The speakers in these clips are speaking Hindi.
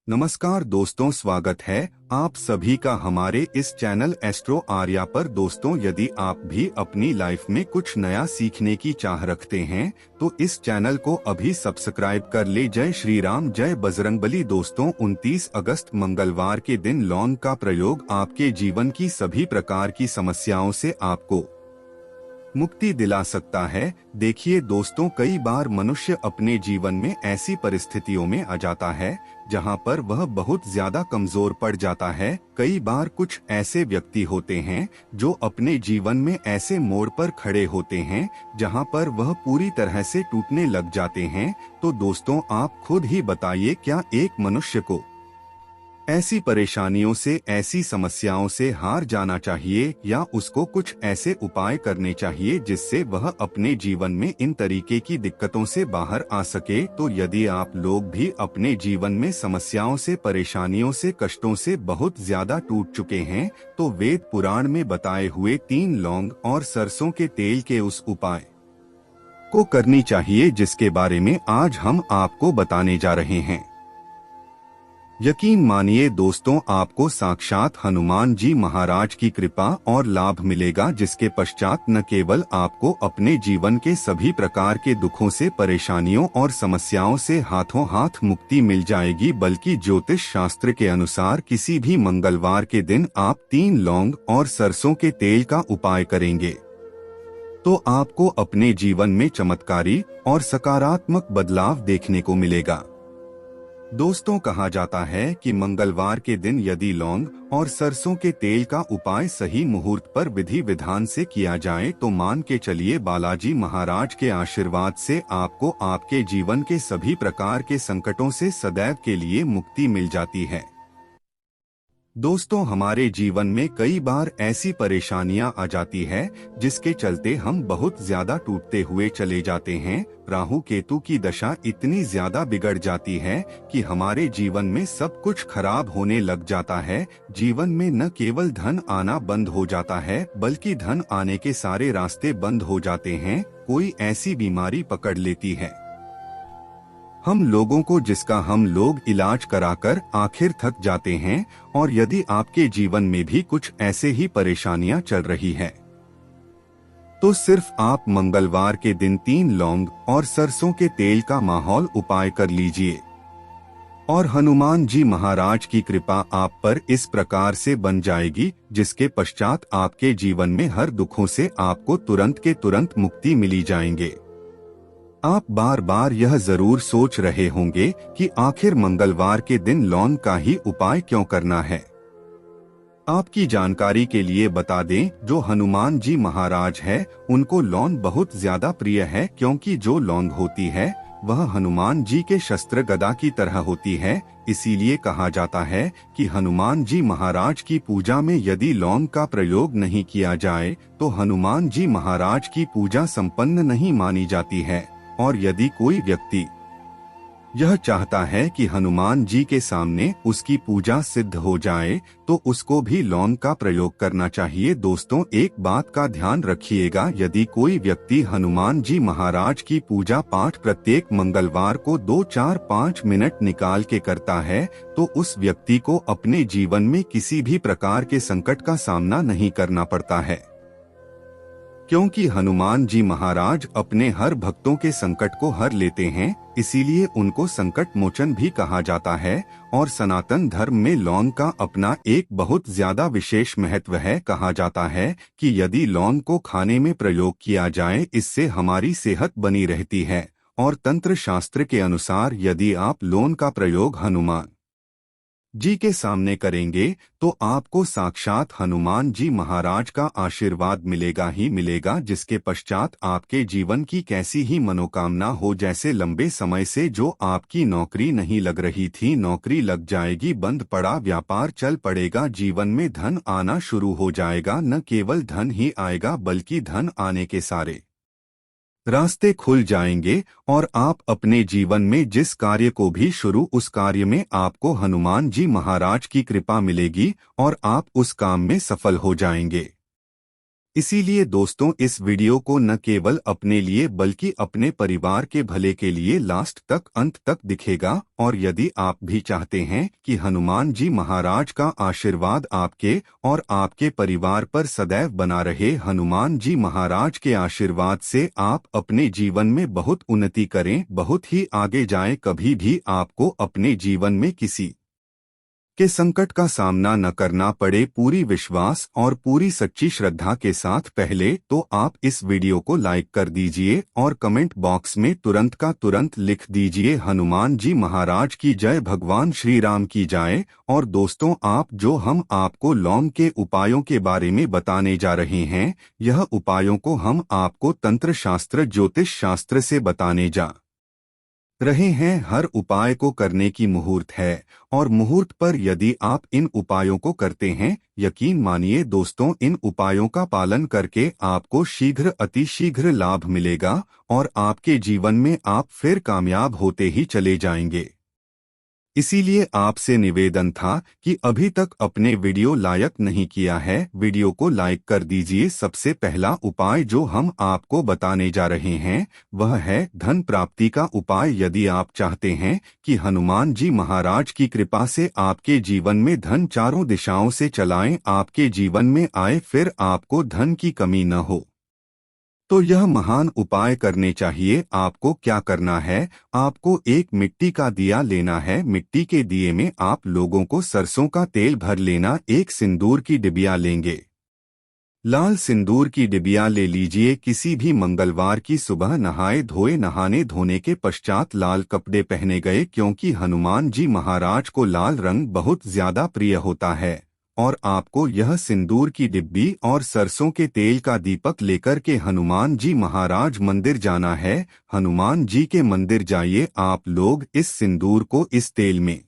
नमस्कार दोस्तों, स्वागत है आप सभी का हमारे इस चैनल एस्ट्रो आर्या पर। दोस्तों, यदि आप भी अपनी लाइफ में कुछ नया सीखने की चाह रखते हैं तो इस चैनल को अभी सब्सक्राइब कर ले। जय श्री राम, जय बजरंगबली। दोस्तों, 29 अगस्त मंगलवार के दिन लौंग का प्रयोग आपके जीवन की सभी प्रकार की समस्याओं से आपको मुक्ति दिला सकता है। देखिए दोस्तों, कई बार मनुष्य अपने जीवन में ऐसी परिस्थितियों में आ जाता है जहां पर वह बहुत ज्यादा कमजोर पड़ जाता है। कई बार कुछ ऐसे व्यक्ति होते हैं जो अपने जीवन में ऐसे मोड़ पर खड़े होते हैं जहां पर वह पूरी तरह से टूटने लग जाते हैं। तो दोस्तों, आप खुद ही बताइए, क्या एक मनुष्य को ऐसी परेशानियों से, ऐसी समस्याओं से हार जाना चाहिए या उसको कुछ ऐसे उपाय करने चाहिए जिससे वह अपने जीवन में इन तरीके की दिक्कतों से बाहर आ सके? तो यदि आप लोग भी अपने जीवन में समस्याओं से, परेशानियों से, कष्टों से बहुत ज्यादा टूट चुके हैं तो वेद पुराण में बताए हुए 3 लौंग और सरसों के तेल के उस उपाय को करनी चाहिए जिसके बारे में आज हम आपको बताने जा रहे हैं। यकीन मानिए दोस्तों, आपको साक्षात हनुमान जी महाराज की कृपा और लाभ मिलेगा, जिसके पश्चात न केवल आपको अपने जीवन के सभी प्रकार के दुखों से, परेशानियों और समस्याओं से हाथों हाथ मुक्ति मिल जाएगी, बल्कि ज्योतिष शास्त्र के अनुसार किसी भी मंगलवार के दिन आप 3 लौंग और सरसों के तेल का उपाय करेंगे तो आपको अपने जीवन में चमत्कारी और सकारात्मक बदलाव देखने को मिलेगा। दोस्तों, कहा जाता है कि मंगलवार के दिन यदि लौंग और सरसों के तेल का उपाय सही मुहूर्त पर विधि विधान से किया जाए तो मान के चलिए, बालाजी महाराज के आशीर्वाद से आपको आपके जीवन के सभी प्रकार के संकटों से सदैव के लिए मुक्ति मिल जाती है। दोस्तों, हमारे जीवन में कई बार ऐसी परेशानियां आ जाती है जिसके चलते हम बहुत ज्यादा टूटते हुए चले जाते हैं। राहु केतु की दशा इतनी ज्यादा बिगड़ जाती है कि हमारे जीवन में सब कुछ खराब होने लग जाता है। जीवन में न केवल धन आना बंद हो जाता है बल्कि धन आने के सारे रास्ते बंद हो जाते हैं। कोई ऐसी बीमारी पकड़ लेती है हम लोगों को जिसका हम लोग इलाज कराकर आखिर थक जाते हैं। और यदि आपके जीवन में भी कुछ ऐसे ही परेशानियां चल रही है तो सिर्फ आप मंगलवार के दिन 3 लौंग और सरसों के तेल का माहौल उपाय कर लीजिए और हनुमान जी महाराज की कृपा आप पर इस प्रकार से बन जाएगी जिसके पश्चात आपके जीवन में हर दुखों से आपको तुरंत के तुरंत मुक्ति मिली जाएंगे। आप बार बार यह जरूर सोच रहे होंगे कि आखिर मंगलवार के दिन लौंग का ही उपाय क्यों करना है। आपकी जानकारी के लिए बता दें, जो हनुमान जी महाराज है उनको लौंग बहुत ज्यादा प्रिय है, क्योंकि जो लौंग होती है वह हनुमान जी के शस्त्र गदा की तरह होती है। इसीलिए कहा जाता है कि हनुमान जी महाराज की पूजा में यदि लौंग का प्रयोग नहीं किया जाए तो हनुमान जी महाराज की पूजा संपन्न नहीं मानी जाती है। और यदि कोई व्यक्ति यह चाहता है कि हनुमान जी के सामने उसकी पूजा सिद्ध हो जाए तो उसको भी लौंग का प्रयोग करना चाहिए। दोस्तों, एक बात का ध्यान रखिएगा, यदि कोई व्यक्ति हनुमान जी महाराज की पूजा पाठ प्रत्येक मंगलवार को 2, 4, 5 मिनट निकाल के करता है तो उस व्यक्ति को अपने जीवन में किसी भी प्रकार के संकट का सामना नहीं करना पड़ता है, क्योंकि हनुमान जी महाराज अपने हर भक्तों के संकट को हर लेते हैं। इसीलिए उनको संकट मोचन भी कहा जाता है। और सनातन धर्म में लौंग का अपना एक बहुत ज्यादा विशेष महत्व है। कहा जाता है कि यदि लौंग को खाने में प्रयोग किया जाए इससे हमारी सेहत बनी रहती है। और तंत्र शास्त्र के अनुसार यदि आप लौंग का प्रयोग हनुमान जी के सामने करेंगे तो आपको साक्षात हनुमान जी महाराज का आशीर्वाद मिलेगा ही मिलेगा, जिसके पश्चात आपके जीवन की कैसी ही मनोकामना हो, जैसे लंबे समय से जो आपकी नौकरी नहीं लग रही थी, नौकरी लग जाएगी, बंद पड़ा व्यापार चल पड़ेगा, जीवन में धन आना शुरू हो जाएगा। न केवल धन ही आएगा बल्कि धन आने के सारे रास्ते खुल जाएंगे और आप अपने जीवन में जिस कार्य को भी शुरू, उस कार्य में आपको हनुमान जी महाराज की कृपा मिलेगी और आप उस काम में सफल हो जाएंगे। इसीलिए दोस्तों इस वीडियो को न केवल अपने लिए बल्कि अपने परिवार के भले के लिए लास्ट तक अंत तक दिखेगा। और यदि आप भी चाहते हैं कि हनुमान जी महाराज का आशीर्वाद आपके और आपके परिवार पर सदैव बना रहे, हनुमान जी महाराज के आशीर्वाद से आप अपने जीवन में बहुत उन्नति करें, बहुत ही आगे जाएं, कभी भी आपको अपने जीवन में किसी के संकट का सामना न करना पड़े, पूरी विश्वास और पूरी सच्ची श्रद्धा के साथ। पहले तो आप इस वीडियो को लाइक कर दीजिए और कमेंट बॉक्स में तुरंत का तुरंत लिख दीजिए हनुमान जी महाराज की जय, भगवान श्री राम की जय। और दोस्तों जो हम आपको लौंग के उपायों के बारे में बताने जा रहे हैं, यह उपायों को हम आपको तंत्र शास्त्र ज्योतिष शास्त्र से बताने जा रहे हैं। हर उपाय को करने की मुहूर्त है और मुहूर्त पर यदि आप इन उपायों को करते हैं, यकीन मानिए दोस्तों इन उपायों का पालन करके आपको शीघ्र अतिशीघ्र लाभ मिलेगा और आपके जीवन में आप फिर कामयाब होते ही चले जाएंगे। इसीलिए आपसे निवेदन था कि अभी तक अपने वीडियो लाइक नहीं किया है, वीडियो को लाइक कर दीजिए। सबसे पहला उपाय जो हम आपको बताने जा रहे हैं वह है धन प्राप्ति का उपाय। यदि आप चाहते हैं कि हनुमान जी महाराज की कृपा से आपके जीवन में धन चारों दिशाओं से चलाएं, आपके जीवन में आए, फिर आपको धन की कमी न हो, तो यह महान उपाय करने चाहिए। आपको क्या करना है, आपको एक मिट्टी का दिया लेना है। मिट्टी के दिए में आप लोगों को सरसों का तेल भर लेना। एक सिंदूर की डिबिया लेंगे, लाल सिंदूर की डिबिया ले लीजिए। किसी भी मंगलवार की सुबह नहाए धोए, नहाने धोने के पश्चात लाल कपड़े पहने गए, क्योंकि हनुमान जी महाराज को लाल रंग बहुत ज्यादा प्रिय होता है। और आपको यह सिंदूर की डिब्बी और सरसों के तेल का दीपक लेकर के हनुमान जी महाराज मंदिर जाना है। हनुमान जी के मंदिर जाइए, आप लोग इस सिंदूर को इस तेल में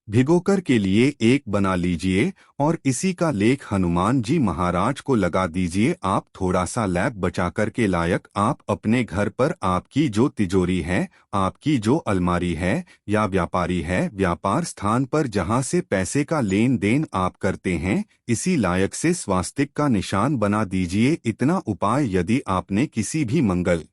भिगोकर के लिए एक बना लीजिए और इसी का लेख हनुमान जी महाराज को लगा दीजिए। आप थोड़ा सा लैब बचा कर के लायक आप अपने घर पर आपकी जो तिजोरी है, आपकी जो अलमारी है या व्यापारी है, व्यापार स्थान पर जहां से पैसे का लेन देन आप करते हैं, इसी लायक से स्वास्तिक का निशान बना दीजिए। इतना उपाय यदि आपने किसी भी मंगल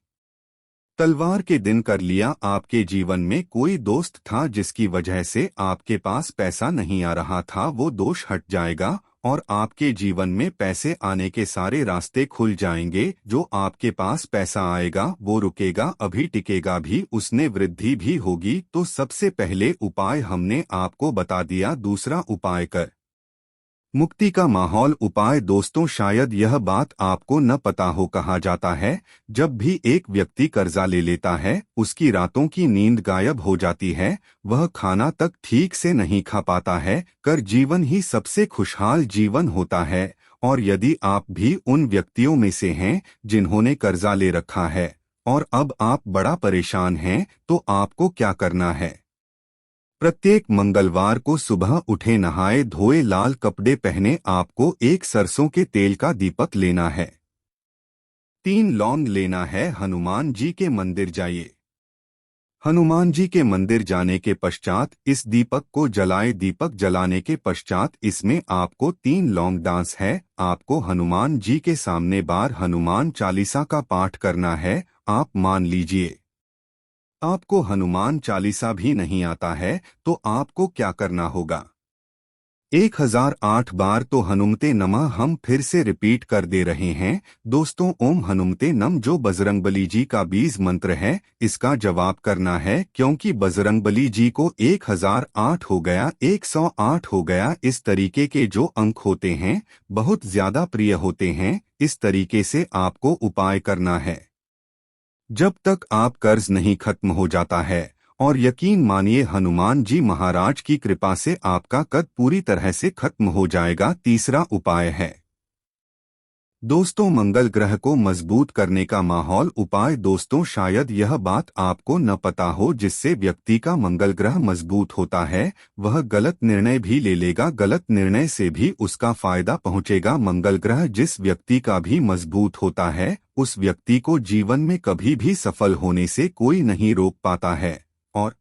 तलवार के दिन कर लिया, आपके जीवन में कोई दोस्त था जिसकी वजह से आपके पास पैसा नहीं आ रहा था, वो दोष हट जाएगा और आपके जीवन में पैसे आने के सारे रास्ते खुल जाएंगे। जो आपके पास पैसा आएगा वो रुकेगा, अभी टिकेगा भी, उसने वृद्धि भी होगी। तो सबसे पहले उपाय हमने आपको बता दिया। दूसरा उपाय कर मुक्ति का माहौल उपाय। दोस्तों शायद यह बात आपको न पता हो, कहा जाता है जब भी एक व्यक्ति कर्जा ले लेता है उसकी रातों की नींद गायब हो जाती है, वह खाना तक ठीक से नहीं खा पाता है, कर जीवन ही सबसे खुशहाल जीवन होता है। और यदि आप भी उन व्यक्तियों में से हैं जिन्होंने कर्जा ले रखा है और अब आप बड़ा परेशान हैं, तो आपको क्या करना है, प्रत्येक मंगलवार को सुबह उठे, नहाए धोए, लाल कपड़े पहने, आपको एक सरसों के तेल का दीपक लेना है, 3 लौंग लेना है, हनुमान जी के मंदिर जाइए। हनुमान जी के मंदिर जाने के पश्चात इस दीपक को जलाए। दीपक जलाने के पश्चात इसमें आपको 3 लौंग डांस है। आपको हनुमान जी के सामने बार हनुमान चालीसा का पाठ करना है। आप मान लीजिए आपको हनुमान चालीसा भी नहीं आता है, तो आपको क्या करना होगा, 1008 बार तो हनुमते नमः हम फिर से रिपीट कर दे रहे हैं। दोस्तों ओम हनुमते नम जो बजरंगबली जी का बीज मंत्र है, इसका जवाब करना है, क्योंकि बजरंगबली जी को 1008 हो गया, 108 हो गया, इस तरीके के जो अंक होते हैं बहुत ज्यादा प्रिय होते हैं। इस तरीके से आपको उपाय करना है जब तक आप कर्ज नहीं खत्म हो जाता है। और यकीन मानिए हनुमान जी महाराज की कृपा से आपका कर्ज पूरी तरह से खत्म हो जाएगा। तीसरा उपाय है दोस्तों मंगल ग्रह को मजबूत करने का माहौल उपाय। दोस्तों शायद यह बात आपको न पता हो, जिससे व्यक्ति का मंगल ग्रह मजबूत होता है वह गलत निर्णय भी ले लेगा, गलत निर्णय से भी उसका फायदा पहुंचेगा। मंगल ग्रह जिस व्यक्ति का भी मजबूत होता है उस व्यक्ति को जीवन में कभी भी सफल होने से कोई नहीं रोक पाता है। और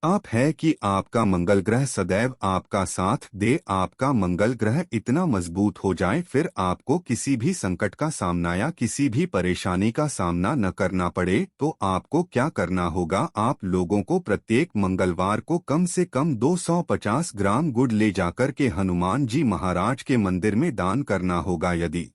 आप है कि आपका मंगल ग्रह सदैव आपका साथ दे। आपका मंगल ग्रह इतना मजबूत हो जाए फिर आपको किसी भी संकट का सामना या किसी भी परेशानी का सामना न करना पड़े। तो आपको क्या करना होगा, आप लोगों को प्रत्येक मंगलवार को कम से कम 250 ग्राम गुड़ ले जाकर के हनुमान जी महाराज के मंदिर में दान करना होगा। यदि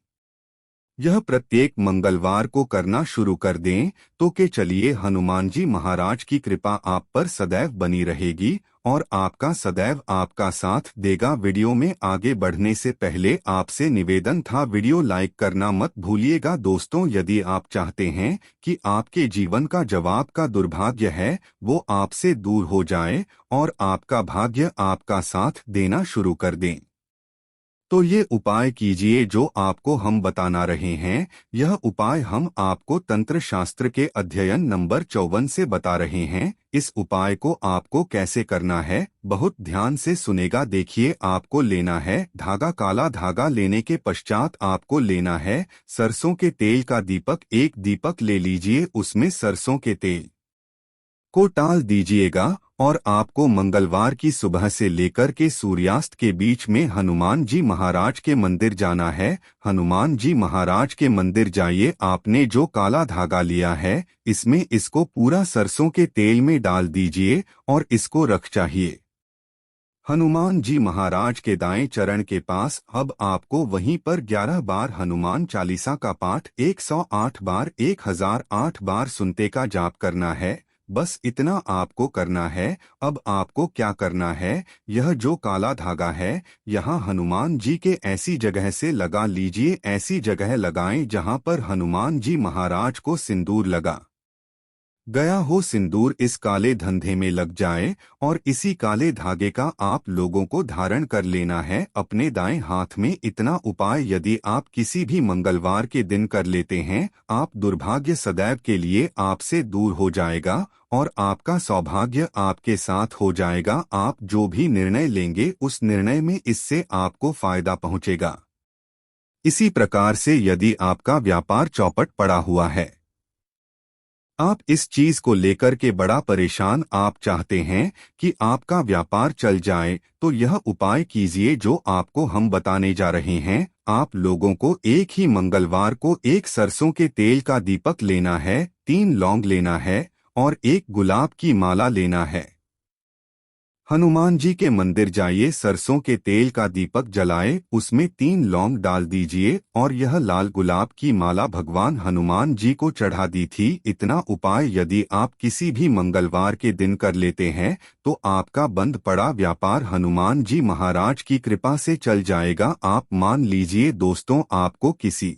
यह प्रत्येक मंगलवार को करना शुरू कर दें तो के चलिए हनुमान जी महाराज की कृपा आप पर सदैव बनी रहेगी और आपका सदैव आपका साथ देगा। वीडियो में आगे बढ़ने से पहले आपसे निवेदन था, वीडियो लाइक करना मत भूलिएगा। दोस्तों, यदि आप चाहते हैं कि आपके जीवन का जवाब का दुर्भाग्य है वो आपसे दूर हो जाए और आपका भाग्य आपका साथ देना शुरू कर दें, तो ये उपाय कीजिए जो आपको हम बताना रहे हैं। यह उपाय हम आपको तंत्र शास्त्र के अध्ययन नंबर 54 से बता रहे हैं। इस उपाय को आपको कैसे करना है बहुत ध्यान से सुनेगा। देखिए, आपको लेना है धागा, काला धागा लेने के पश्चात आपको लेना है सरसों के तेल का दीपक। एक दीपक ले लीजिए, उसमें सरसों के तेल को टाल दीजिएगा और आपको मंगलवार की सुबह से लेकर के सूर्यास्त के बीच में हनुमान जी महाराज के मंदिर जाना है। हनुमान जी महाराज के मंदिर जाइए, आपने जो काला धागा लिया है इसमें इसको पूरा सरसों के तेल में डाल दीजिए और इसको रख चाहिए हनुमान जी महाराज के दाएं चरण के पास। अब आपको वहीं पर 11 बार हनुमान चालीसा का पाठ 108 बार 1008 बार सुनते का जाप करना है। बस इतना आपको करना है। अब आपको क्या करना है, यह जो काला धागा है यहाँ हनुमान जी के ऐसी जगह से लगा लीजिए, ऐसी जगह लगाएं जहाँ पर हनुमान जी महाराज को सिंदूर लगा गया हो। सिंदूर इस काले धंधे में लग जाए और इसी काले धागे का आप लोगों को धारण कर लेना है अपने दाएं हाथ में। इतना उपाय यदि आप किसी भी मंगलवार के दिन कर लेते हैं, आप दुर्भाग्य सदैव के लिए आपसे दूर हो जाएगा और आपका सौभाग्य आपके साथ हो जाएगा। आप जो भी निर्णय लेंगे उस निर्णय में इससे आपको फायदा पहुंचेगा। इसी प्रकार से यदि आपका व्यापार चौपट पड़ा हुआ है, आप इस चीज को लेकर के बड़ा परेशान, आप चाहते हैं कि आपका व्यापार चल जाए, तो यह उपाय कीजिए जो आपको हम बताने जा रहे हैं। आप लोगों को एक ही मंगलवार को एक सरसों के तेल का दीपक लेना है, 3 लौंग लेना है और एक गुलाब की माला लेना है। हनुमान जी के मंदिर जाइए, सरसों के तेल का दीपक जलाए, उसमें 3 लौंग डाल दीजिए और यह लाल गुलाब की माला भगवान हनुमान जी को चढ़ा दी थी। इतना उपाय यदि आप किसी भी मंगलवार के दिन कर लेते हैं तो आपका बंद पड़ा व्यापार हनुमान जी महाराज की कृपा से चल जाएगा। आप मान लीजिए दोस्तों, आपको किसी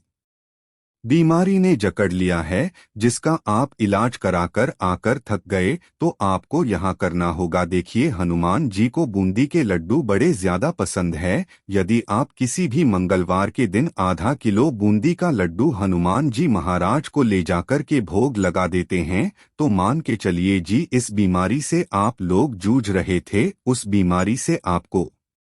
बीमारी ने जकड़ लिया है जिसका आप इलाज कराकर आकर थक गए, तो आपको यहाँ करना होगा। देखिए, हनुमान जी को बूंदी के लड्डू बड़े ज्यादा पसंद है। यदि आप किसी भी मंगलवार के दिन आधा किलो बूंदी का लड्डू हनुमान जी महाराज को ले जाकर के भोग लगा देते हैं, तो मान के चलिए जी, इस बीमारी से आप लोग जूझ रहे थे उस बीमारी से आपको